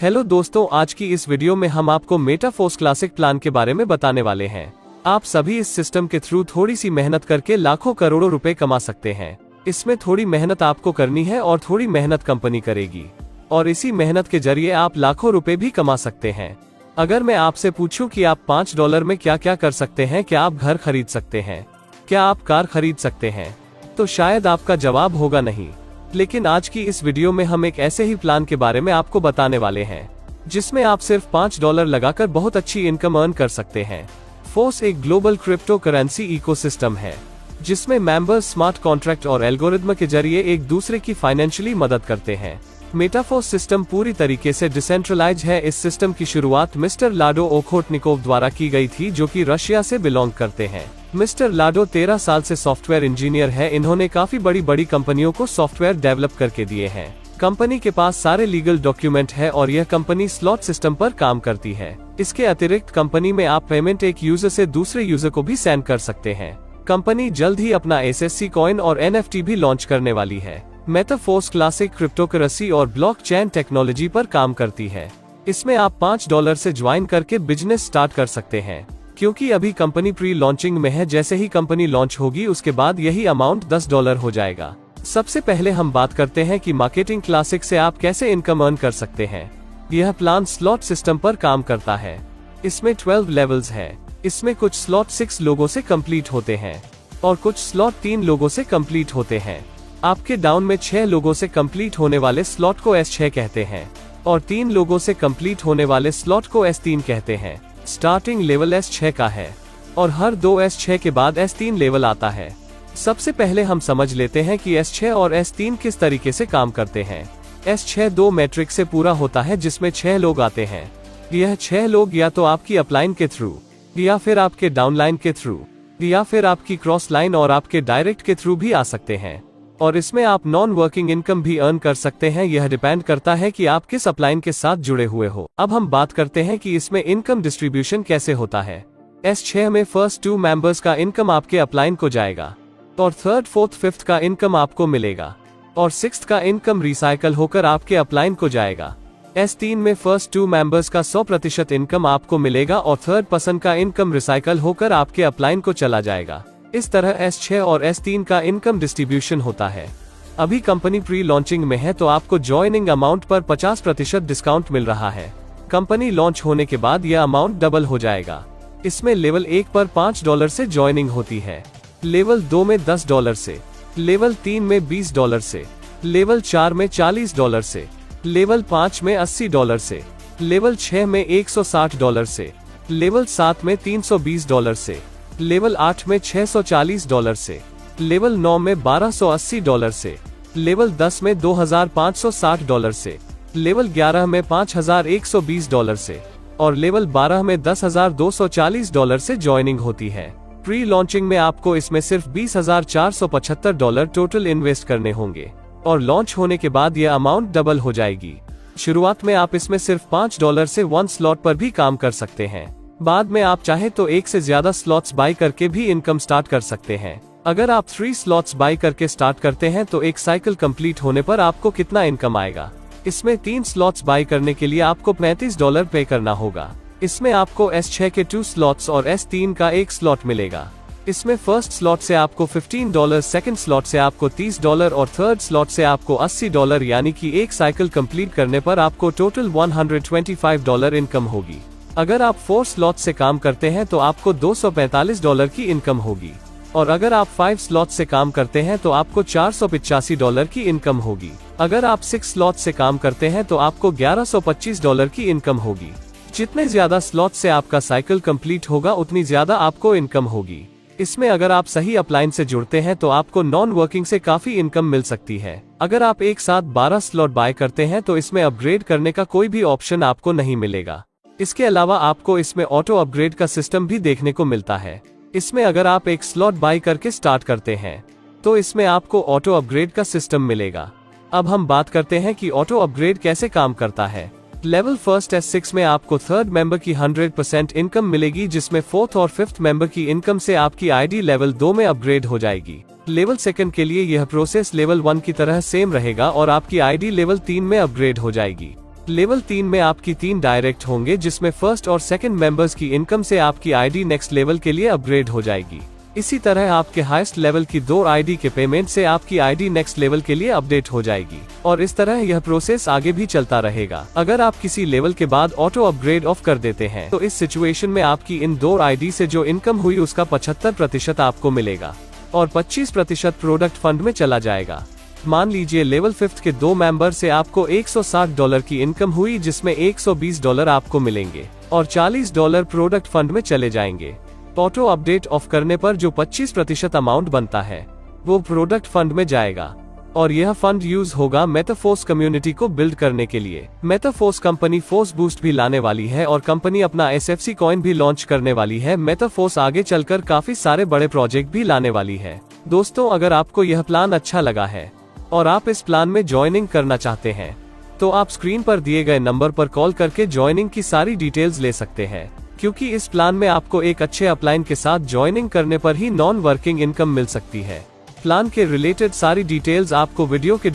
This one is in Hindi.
हेलो दोस्तों, आज की इस वीडियो में हम आपको मेटाफोर्स क्लासिक प्लान के बारे में बताने वाले हैं। आप सभी इस सिस्टम के थ्रू थोड़ी सी मेहनत करके लाखों करोड़ों रुपए कमा सकते हैं। इसमें थोड़ी मेहनत आपको करनी है और थोड़ी मेहनत कंपनी करेगी, और इसी मेहनत के जरिए आप लाखों रुपए भी कमा सकते हैं। अगर मैं आपसे पूछूं कि आप $5 में क्या क्या कर सकते हैं, क्या आप घर खरीद सकते हैं, क्या आप कार खरीद सकते हैं, तो शायद आपका जवाब होगा नहीं। लेकिन आज की इस वीडियो में हम एक ऐसे ही प्लान के बारे में आपको बताने वाले हैं जिसमें आप सिर्फ $5 लगाकर बहुत अच्छी इनकम अर्न कर सकते हैं। फोर्स एक ग्लोबल क्रिप्टो करेंसी इकोसिस्टम है जिसमें मेंबर्स स्मार्ट कॉन्ट्रैक्ट और एल्गोरिथम के जरिए एक दूसरे की फाइनेंशियली मदद करते हैं। मेटाफोर्स सिस्टम पूरी तरीके से डिसेंट्रलाइज्ड है। इस सिस्टम की शुरुआत मिस्टर लाडो ओखोटनिकोव द्वारा की गई थी, जो कि रशिया से बिलोंग करते हैं। मिस्टर लाडो 13 साल से सॉफ्टवेयर इंजीनियर है। इन्होंने काफी बड़ी कंपनियों को सॉफ्टवेयर डेवलप करके दिए हैं। कंपनी के पास सारे लीगल डॉक्यूमेंट है और यह कंपनी स्लॉट सिस्टम पर काम करती है। इसके अतिरिक्त कंपनी में आप पेमेंट एक यूजर से दूसरे यूजर को भी सेंड कर सकते हैं। कंपनी जल्द ही अपना SSC कॉइन और NFT भी लॉन्च करने वाली है। मेटाफोर्स क्लासिक क्रिप्टोकरेंसी और ब्लॉकचेन टेक्नोलॉजी पर काम करती है। इसमें आप $5 से ज्वाइन करके बिजनेस स्टार्ट कर सकते हैं। क्योंकि अभी कंपनी प्री लॉन्चिंग में है, जैसे ही कंपनी लॉन्च होगी उसके बाद यही अमाउंट $10 हो जाएगा। सबसे पहले हम बात करते हैं कि मार्केटिंग क्लासिक से आप कैसे इनकम अर्न कर सकते हैं। यह प्लान स्लॉट सिस्टम पर काम करता है। इसमें 12 लेवल्स है। इसमें कुछ स्लॉट 6 लोगों से कंप्लीट होते हैं और कुछ स्लॉट 3 लोगों से कंप्लीट होते हैं। आपके डाउन में 6 लोगों से कंप्लीट होने वाले स्लॉट को S6 कहते हैं और 3 लोगों से कंप्लीट होने वाले स्लॉट को S3 कहते हैं। स्टार्टिंग लेवल S6 का है और हर 2 S6 के बाद S3 लेवल आता है। सबसे पहले हम समझ लेते हैं कि S6 और S3 किस तरीके से काम करते हैं। S6 2 मैट्रिक से पूरा होता है जिसमें 6 लोग आते हैं। यह 6 लोग या तो आपकी अपलाइन के थ्रू, या फिर आपके डाउनलाइन के थ्रू, या फिर आपकी क्रॉस लाइन और आपके डायरेक्ट के थ्रू भी आ सकते हैं। और इसमें आप नॉन वर्किंग इनकम भी अर्न कर सकते हैं। यह डिपेंड करता है कि आप किस अपलाइन के साथ जुड़े हुए हो। अब हम बात करते हैं कि इसमें इनकम डिस्ट्रीब्यूशन कैसे होता है। S6 में फर्स्ट 2 मेंबर्स का इनकम आपके अपलाइन को जाएगा और 3rd 4th 5th का इनकम आपको मिलेगा और 6th का इनकम रिसाइकल होकर आपके अपलाइन को जाएगा। S3 में फर्स्ट 2 मेंबर्स का 100% इनकम आपको मिलेगा और 3rd पर्सन का इनकम रिसाइकल होकर आपके अपलाइन को चला जाएगा। इस तरह S6 और S3 का इनकम डिस्ट्रीब्यूशन होता है। अभी कंपनी प्री लॉन्चिंग में है तो आपको ज्वाइनिंग अमाउंट पर 50% डिस्काउंट मिल रहा है। कंपनी लॉन्च होने के बाद यह अमाउंट डबल हो जाएगा। इसमें लेवल 1 पर $5 से ज्वाइनिंग होती है, लेवल 2 में $10 से, लेवल 3 में $20 से, लेवल 4 में $40 से, लेवल 5 में $80 से, लेवल 6 में $160 से, लेवल 7 में $320 से, लेवल 8 में $640 से, लेवल 9 में $1280 से, लेवल 10 में $2560 से, लेवल 11 में $5120 से और लेवल 12 में $10,240 से ज्वाइनिंग होती है। प्री लॉन्चिंग में आपको इसमें सिर्फ $20,475 टोटल इन्वेस्ट करने होंगे और लॉन्च होने के बाद यह अमाउंट डबल हो जाएगी। शुरुआत में आप इसमें सिर्फ $5 से 1 स्लॉट पर भी काम कर सकते हैं। बाद में आप चाहे तो 1 से ज्यादा स्लॉट्स बाई करके भी इनकम स्टार्ट कर सकते हैं। अगर आप 3 स्लॉट्स बाई करके स्टार्ट करते हैं तो एक साइकिल कंप्लीट होने पर आपको कितना इनकम आएगा। इसमें 3 स्लॉट्स बाई करने के लिए आपको $35 पे करना होगा। इसमें आपको S6 के 2 स्लॉट्स और S3 का 1 स्लॉट मिलेगा। इसमें फर्स्ट स्लॉट से आपको $15, सेकंड स्लॉट से आपको $30 और 3rd स्लॉट से आपको $80, यानी कि एक साइकिल कंप्लीट करने पर आपको टोटल $125 इनकम होगी। अगर आप 4 स्लॉट से काम करते हैं तो आपको $245 की इनकम होगी और अगर आप 5 स्लॉट से काम करते हैं तो आपको $485 की इनकम होगी। अगर आप 6 स्लॉट से काम करते हैं तो आपको $1125 की इनकम होगी। जितने ज्यादा स्लॉट से आपका साइकिल कंप्लीट होगा उतनी ज्यादा आपको इनकम होगी। इसमें अगर आप सही अपलाइन से जुड़ते हैं तो आपको नॉन वर्किंग से काफी इनकम मिल सकती है। अगर आप एक साथ 12 स्लॉट बाय करते हैं तो इसमें अपग्रेड करने का कोई भी ऑप्शन आपको नहीं मिलेगा। इसके अलावा आपको इसमें ऑटो अपग्रेड का सिस्टम भी देखने को मिलता है। इसमें अगर आप एक स्लॉट बाय करके स्टार्ट करते हैं तो इसमें आपको ऑटो अपग्रेड का सिस्टम मिलेगा। अब हम बात करते हैं कि ऑटो अपग्रेड कैसे काम करता है। लेवल फर्स्ट S6 में आपको 3rd मेंबर की 100% इनकम मिलेगी, जिसमें 4th और 5th मेंबर की इनकम से आपकी ID लेवल 2 में अपग्रेड हो जाएगी। लेवल 2 के लिए यह प्रोसेस लेवल 1 की तरह सेम रहेगा और आपकी ID लेवल 3 में अपग्रेड हो जाएगी। लेवल 3 में आपकी 3 डायरेक्ट होंगे, जिसमें फर्स्ट और सेकंड मेंबर्स की इनकम से आपकी आईडी नेक्स्ट लेवल के लिए अपग्रेड हो जाएगी। इसी तरह आपके हाईएस्ट लेवल की 2 आईडी के पेमेंट से आपकी आईडी नेक्स्ट लेवल के लिए अपडेट हो जाएगी, और इस तरह यह प्रोसेस आगे भी चलता रहेगा। अगर आप किसी लेवल के बाद ऑटो अपग्रेड ऑफ कर देते हैं तो इस सिचुएशन में आपकी इन 2 आईडी से जो इनकम हुई उसका 75% आपको मिलेगा और 25% प्रोडक्ट फंड में चला जाएगा। मान लीजिए लेवल 5 के 2 मेंबर से आपको $160 की इनकम हुई, जिसमें $120 आपको मिलेंगे और $40 प्रोडक्ट फंड में चले जाएंगे। ऑटो अपडेट ऑफ करने पर जो 25% अमाउंट बनता है वो प्रोडक्ट फंड में जाएगा और यह फंड यूज होगा मेटाफोर्स कम्युनिटी को बिल्ड करने के लिए। मेटाफोर्स कंपनी फोर्स बूस्ट भी लाने वाली है और कंपनी अपना SFC कॉइन भी लॉन्च करने वाली है। मेटाफोर्स आगे चलकर काफी सारे बड़े प्रोजेक्ट भी लाने वाली है। दोस्तों, अगर आपको यह प्लान अच्छा लगा है और आप इस प्लान में ज्वाइनिंग करना चाहते हैं तो आप स्क्रीन पर दिए गए नंबर पर कॉल करके ज्वाइनिंग की सारी डिटेल्स ले सकते हैं, क्योंकि इस प्लान में आपको एक अच्छे अपलाइन के साथ ज्वाइनिंग करने पर ही नॉन वर्किंग इनकम मिल सकती है। प्लान के रिलेटेड सारी डिटेल्स आपको वीडियो के